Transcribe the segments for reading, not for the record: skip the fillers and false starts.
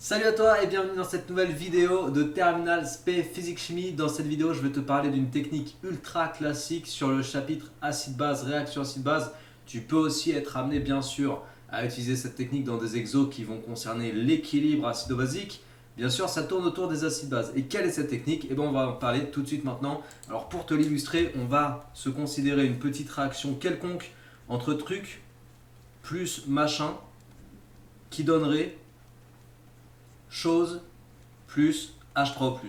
Salut à toi et bienvenue dans cette nouvelle vidéo de Terminal Spé Physique Chimie. Dans cette vidéo, je vais te parler d'une technique ultra classique sur le chapitre acide-base, réaction acide-base. Tu peux aussi être amené bien sûr à utiliser cette technique dans des exos qui vont concerner l'équilibre acido-basique. Bien sûr, ça tourne autour des acides-bases. Et quelle est cette technique? Eh bien, on va en parler tout de suite maintenant. Alors pour te l'illustrer, on va se considérer une petite réaction quelconque entre truc plus machin qui donnerait chose plus H3O+.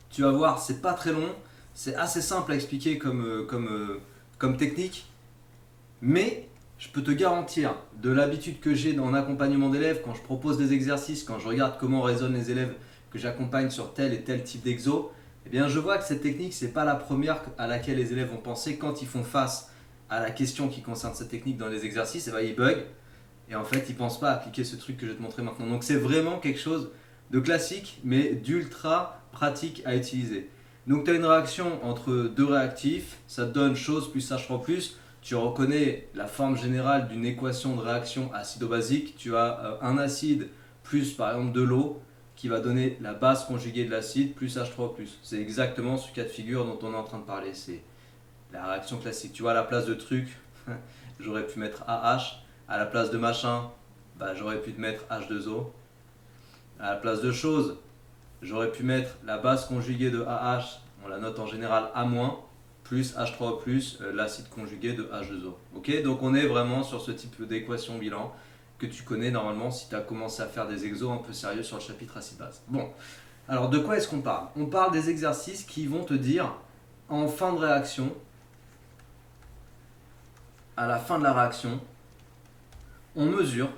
Tu vas voir, c'est pas très long, c'est assez simple à expliquer comme technique, mais je peux te garantir, de l'habitude que j'ai en accompagnement d'élèves, quand je propose des exercices, quand je regarde comment raisonnent les élèves que j'accompagne sur tel et tel type d'exo, eh bien je vois que cette technique, c'est pas la première à laquelle les élèves vont penser quand ils font face à la question qui concerne cette technique dans les exercices, et bien ils bug. Et en fait, ils ne pensent pas appliquer ce truc que je vais te montrer maintenant. Donc c'est vraiment quelque chose de classique, mais d'ultra pratique à utiliser. Donc tu as une réaction entre deux réactifs, ça te donne chose plus H3+. Tu reconnais la forme générale d'une équation de réaction acido-basique. Tu as un acide plus par exemple de l'eau qui va donner la base conjuguée de l'acide plus H3+. C'est exactement ce cas de figure dont on est en train de parler. C'est la réaction classique. Tu vois, à la place de truc, j'aurais pu mettre AH. À la place de machin, j'aurais pu te mettre H2O. À la place de chose, j'aurais pu mettre la base conjuguée de AH, on la note en général A-, plus H3O+, l'acide conjugué de H2O. Ok, donc on est vraiment sur ce type d'équation bilan que tu connais normalement si tu as commencé à faire des exos un peu sérieux sur le chapitre acide-base. Bon, alors de quoi est-ce qu'on parle? On parle des exercices qui vont te dire, en fin de réaction, à la fin de la réaction, on mesure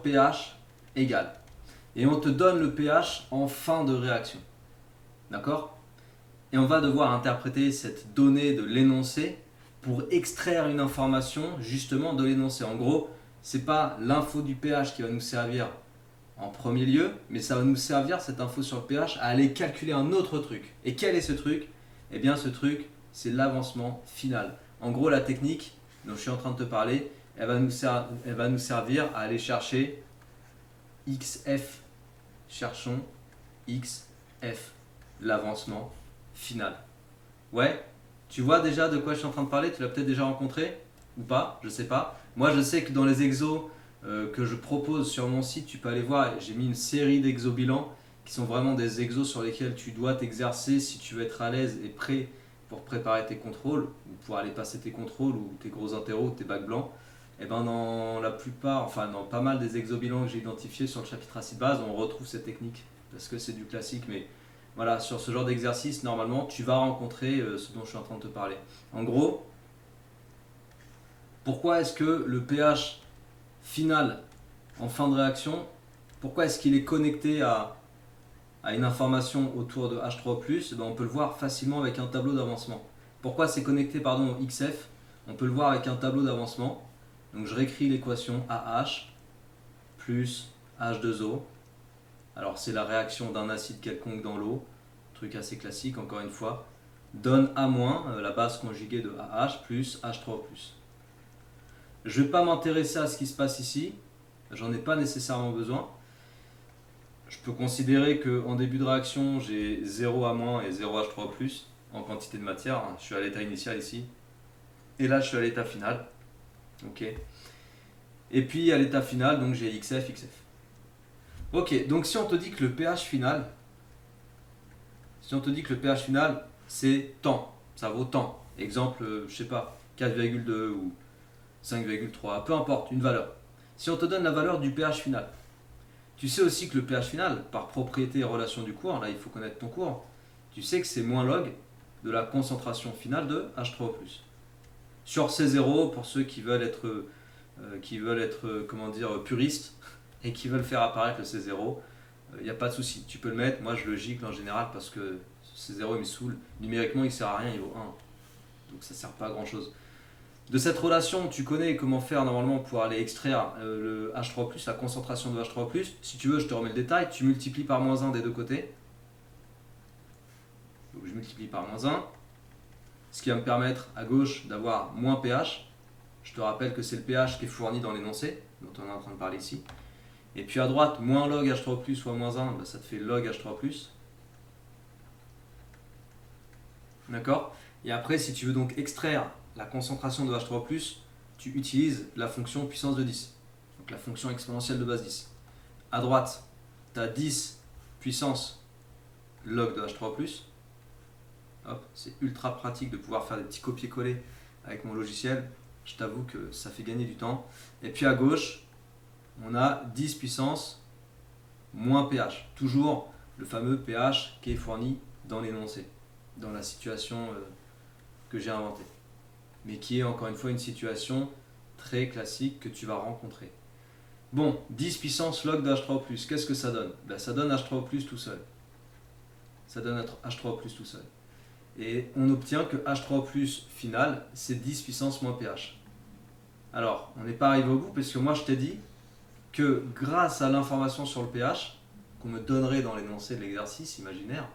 pH égal. Et on te donne le pH en fin de réaction. D'accord? Et on va devoir interpréter cette donnée de l'énoncé pour extraire une information justement de l'énoncé. En gros, c'est pas l'info du pH qui va nous servir en premier lieu, mais ça va nous servir, cette info sur le pH, à aller calculer un autre truc. Et quel est ce truc? Eh bien ce truc, c'est l'avancement final. En gros, la technique dont je suis en train de te parler, elle va nous servir à aller chercher XF. Cherchons XF, l'avancement final. Ouais, tu vois déjà de quoi je suis en train de parler? Tu l'as peut-être déjà rencontré ou pas, je sais pas. Moi je sais que dans les exos que je propose sur mon site, tu peux aller voir, j'ai mis une série d'exos bilans qui sont vraiment des exos sur lesquels tu dois t'exercer si tu veux être à l'aise et prêt pour préparer tes contrôles ou pour aller passer tes contrôles ou tes gros interros ou tes bacs blancs. Et ben dans la plupart, enfin dans pas mal des exobilans que j'ai identifiés sur le chapitre acide-base, on retrouve cette technique parce que c'est du classique, mais voilà, sur ce genre d'exercice, normalement, tu vas rencontrer ce dont je suis en train de te parler. En gros, pourquoi est-ce que le pH final en fin de réaction, pourquoi est-ce qu'il est connecté à une information autour de H3O+, ben on peut le voir facilement avec un tableau d'avancement. Pourquoi c'est connecté au XF? On peut le voir avec un tableau d'avancement. Donc je réécris l'équation AH plus H2O. Alors c'est la réaction d'un acide quelconque dans l'eau, truc assez classique encore une fois, donne A-, la base conjuguée de AH plus H3O+. Je ne vais pas m'intéresser à ce qui se passe ici, j'en ai pas nécessairement besoin. Je peux considérer qu'en début de réaction, j'ai 0 A- et 0 H3O+, en quantité de matière. Je suis à l'état initial ici. Et là, je suis à l'état final. Ok. Et puis à l'état final, donc j'ai XF, XF. Ok, donc si on te dit que le pH final, c'est tant, ça vaut tant. Exemple, je sais pas, 4,2 ou 5,3, peu importe, une valeur. Si on te donne la valeur du pH final, tu sais aussi que le pH final, par propriété et relation du cours, là il faut connaître ton cours, tu sais que c'est moins log de la concentration finale de H3O+. Sur C0, pour ceux qui veulent être puristes et qui veulent faire apparaître le C0, il n'y a pas de souci, tu peux le mettre. Moi je le gicle en général parce que C0 il me saoule, numériquement il sert à rien, il vaut 1, donc ça sert pas à grand chose. De cette relation, tu connais comment faire normalement pour aller extraire le H3+, la concentration de H3+. Si tu veux, je te remets le détail. Tu multiplies par -1 des deux côtés. Donc je multiplie par -1, ce qui va me permettre à gauche d'avoir moins pH. Je te rappelle que c'est le pH qui est fourni dans l'énoncé, dont on est en train de parler ici. Et puis à droite, moins log H3O+, fois moins 1, bah, ça te fait log H3O+. D'accord? Et après, si tu veux donc extraire la concentration de H3O+, tu utilises la fonction puissance de 10. Donc la fonction exponentielle de base 10. À droite, tu as 10 puissance log de H3O+. Hop, c'est ultra pratique de pouvoir faire des petits copier-coller avec mon logiciel. Je t'avoue que ça fait gagner du temps. Et puis à gauche, on a 10 puissance moins pH. Toujours le fameux pH qui est fourni dans l'énoncé, dans la situation que j'ai inventée. Mais qui est encore une fois une situation très classique que tu vas rencontrer. Bon, 10 puissance log de H3O+, qu'est-ce que ça donne? Ben, ça donne H3O+ tout seul. Ça donne H3O+ tout seul. Et on obtient que H3O+ final, c'est 10 puissance moins pH. Alors, on n'est pas arrivé au bout parce que moi je t'ai dit que grâce à l'information sur le pH, qu'on me donnerait dans l'énoncé de l'exercice imaginaire,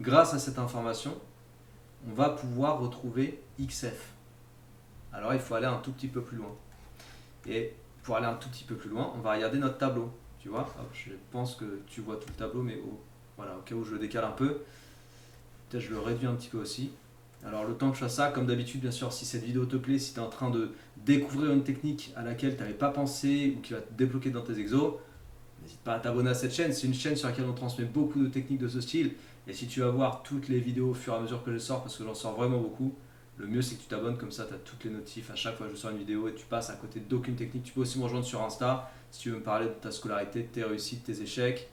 grâce à cette information, on va pouvoir retrouver XF. Alors il faut aller un tout petit peu plus loin. Et pour aller un tout petit peu plus loin, on va regarder notre tableau. Tu vois, hop, je pense que tu vois tout le tableau, mais voilà, au cas où je le décale un peu, peut-être je le réduis un petit peu aussi. Alors le temps que je fasse ça, comme d'habitude, bien sûr, si cette vidéo te plaît, si tu es en train de découvrir une technique à laquelle tu n'avais pas pensé ou qui va te débloquer dans tes exos, n'hésite pas à t'abonner à cette chaîne. C'est une chaîne sur laquelle on transmet beaucoup de techniques de ce style. Et si tu vas voir toutes les vidéos au fur et à mesure que je sors, parce que j'en sors vraiment beaucoup, le mieux c'est que tu t'abonnes, comme ça tu as toutes les notifs à chaque fois que je sors une vidéo et tu passes à côté d'aucune technique. Tu peux aussi me rejoindre sur Insta si tu veux me parler de ta scolarité, de tes réussites, tes échecs.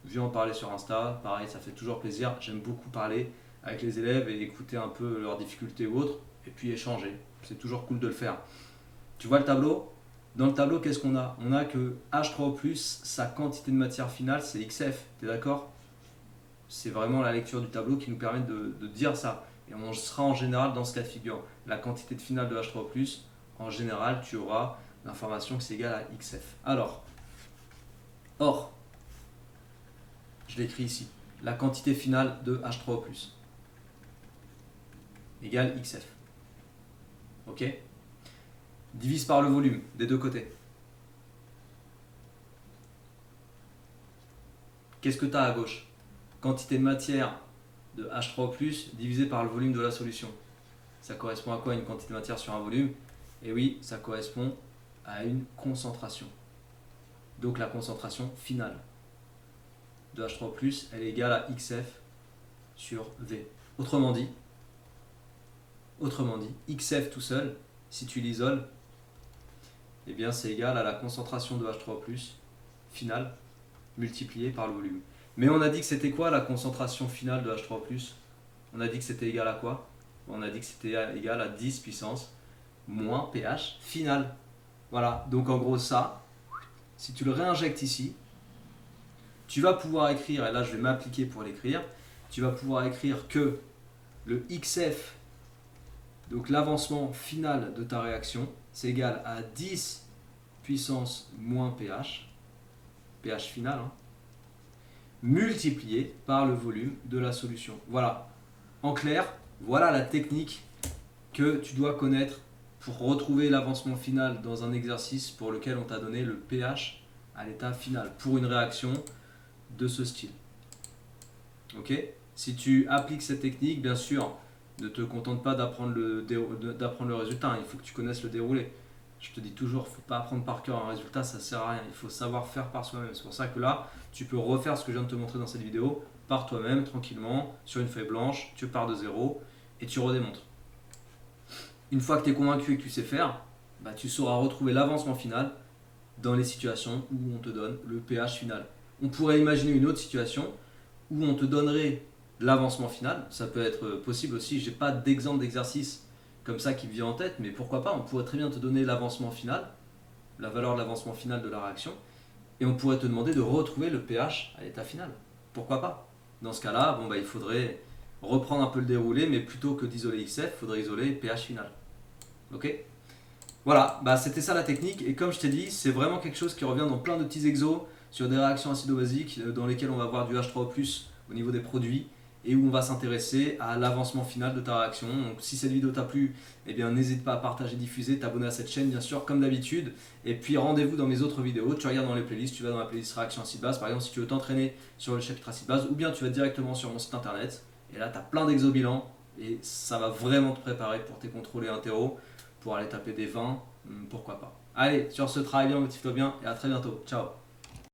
Viens en parler sur Insta, pareil, ça fait toujours plaisir. J'aime beaucoup parler avec les élèves et écouter un peu leurs difficultés ou autres, et puis échanger. C'est toujours cool de le faire. Tu vois le tableau? Dans le tableau, qu'est-ce qu'on a? On a que H3O+, sa quantité de matière finale, c'est XF. Tu es d'accord? C'est vraiment la lecture du tableau qui nous permet de dire ça. Et on sera en général dans ce cas de figure. La quantité de finale de H3O+, en général, tu auras l'information que c'est égal à XF. Alors, or, je l'écris ici, la quantité finale de H3O+, égale XF. Ok? Divise par le volume des deux côtés. Qu'est-ce que tu as à gauche? Quantité de matière de H3O+, divisé par le volume de la solution. Ça correspond à quoi une quantité de matière sur un volume? Et oui, ça correspond à une concentration. Donc la concentration finale de H3O+, elle est égale à XF sur V. Autrement dit, XF tout seul, si tu l'isoles, eh bien c'est égal à la concentration de H3O+, finale, multipliée par le volume. Mais on a dit que c'était quoi la concentration finale de H3O+? On a dit que c'était égal à quoi? On a dit que c'était égal à 10 puissance moins pH final. Voilà, donc en gros ça, si tu le réinjectes ici, tu vas pouvoir écrire, et là je vais m'appliquer pour l'écrire, tu vas pouvoir écrire que le XF, donc l'avancement final de ta réaction, c'est égal à 10 puissance moins pH, pH final, hein, multiplié par le volume de la solution. Voilà, en clair, voilà la technique que tu dois connaître pour retrouver l'avancement final dans un exercice pour lequel on t'a donné le pH à l'état final, pour une réaction de ce style. Ok? Si tu appliques cette technique, bien sûr, ne te contente pas d'apprendre le résultat, il faut que tu connaisses le déroulé. Je te dis toujours, il ne faut pas apprendre par cœur un résultat, ça ne sert à rien, il faut savoir faire par soi-même. C'est pour ça que là, tu peux refaire ce que je viens de te montrer dans cette vidéo par toi-même, tranquillement, sur une feuille blanche, tu pars de zéro et tu redémontres. Une fois que tu es convaincu et que tu sais faire, bah, tu sauras retrouver l'avancement final dans les situations où on te donne le pH final. On pourrait imaginer une autre situation où on te donnerait l'avancement final. Ça peut être possible aussi, je n'ai pas d'exemple d'exercice comme ça qui me vient en tête, mais pourquoi pas, on pourrait très bien te donner l'avancement final, la valeur de l'avancement final de la réaction, et on pourrait te demander de retrouver le pH à l'état final. Pourquoi pas? Dans ce cas-là, bon, bah, il faudrait reprendre un peu le déroulé, mais plutôt que d'isoler XF, il faudrait isoler pH final. Ok? Voilà, bah, c'était ça la technique, et comme je t'ai dit, c'est vraiment quelque chose qui revient dans plein de petits exos, sur des réactions acido-basiques dans lesquelles on va avoir du H3O+, au niveau des produits, et où on va s'intéresser à l'avancement final de ta réaction. Donc si cette vidéo t'a plu, eh bien n'hésite pas à partager, diffuser, t'abonner à cette chaîne bien sûr comme d'habitude. Et puis rendez-vous dans mes autres vidéos, tu regardes dans les playlists, tu vas dans la playlist réaction acide base, par exemple si tu veux t'entraîner sur le chapitre acide base, ou bien tu vas directement sur mon site internet, et là tu as plein d'exobilans, et ça va vraiment te préparer pour tes contrôles et interros, pour aller taper des 20, pourquoi pas. Allez, sur ce, travaille bien, motive-toi bien, et à très bientôt. Ciao.